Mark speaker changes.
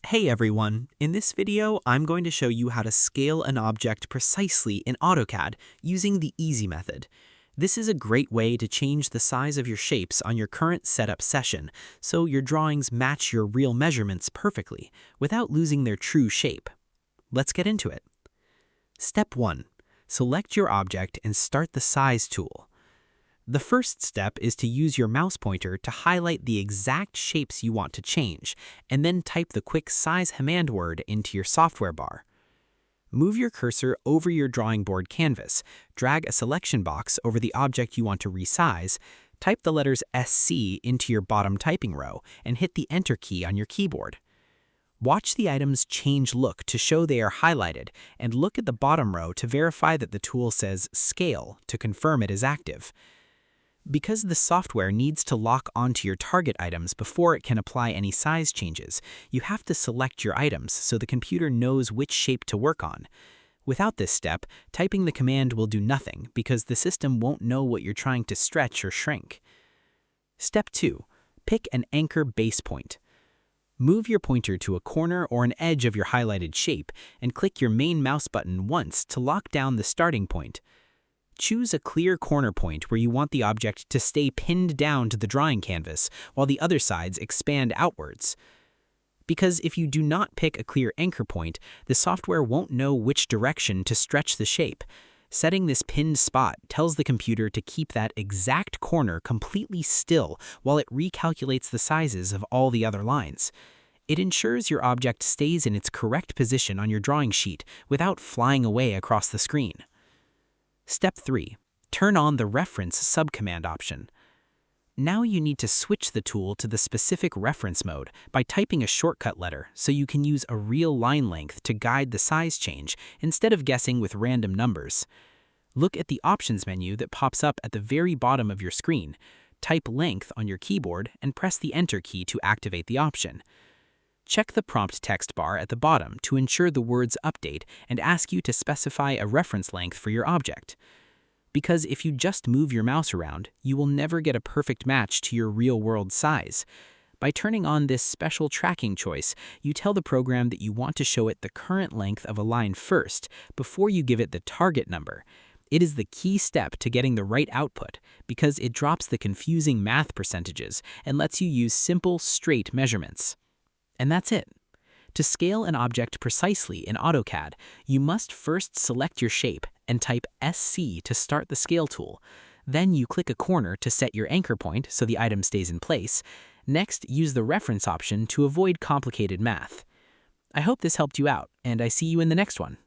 Speaker 1: Hey everyone, in this video I'm going to show you how to scale an object precisely in AutoCAD using the easy method. This is a great way to change the size of your shapes on your current setup session so your drawings match your real measurements perfectly without losing their true shape. Let's get into it. Step 1. Select your object and start the Size tool. The first step is to use your mouse pointer to highlight the exact shapes you want to change, and then type the quick Size command word into your software bar. Move your cursor over your drawing board canvas, drag a selection box over the object you want to resize, type the letters SC into your bottom typing row, and hit the Enter key on your keyboard. Watch the items change look to show they are highlighted, and look at the bottom row to verify that the tool says Scale to confirm it is active. Because the software needs to lock onto your target items before it can apply any size changes, you have to select your items so the computer knows which shape to work on. Without this step, typing the command will do nothing because the system won't know what you're trying to stretch or shrink. Step 2. Pick an anchor base point. Move your pointer to a corner or an edge of your highlighted shape and click your main mouse button once to lock down the starting point. Choose a clear corner point where you want the object to stay pinned down to the drawing canvas while the other sides expand outwards. Because if you do not pick a clear anchor point, the software won't know which direction to stretch the shape. Setting this pinned spot tells the computer to keep that exact corner completely still while it recalculates the sizes of all the other lines. It ensures your object stays in its correct position on your drawing sheet without flying away across the screen. Step 3. Turn on the Reference subcommand option. Now you need to switch the tool to the specific reference mode by typing a shortcut letter so you can use a real line length to guide the size change instead of guessing with random numbers. Look at the Options menu that pops up at the very bottom of your screen. Type Length on your keyboard and press the Enter key to activate the option. Check the prompt text bar at the bottom to ensure the words update and ask you to specify a reference length for your object. Because if you just move your mouse around, you will never get a perfect match to your real-world size. By turning on this special tracking choice, you tell the program that you want to show it the current length of a line first, before you give it the target number. It is the key step to getting the right output, because it drops the confusing math percentages and lets you use simple, straight measurements. And that's it. To scale an object precisely in AutoCAD, you must first select your shape and type SC to start the Scale tool. Then you click a corner to set your anchor point so the item stays in place. Next, use the Reference option to avoid complicated math. I hope this helped you out, and I see you in the next one.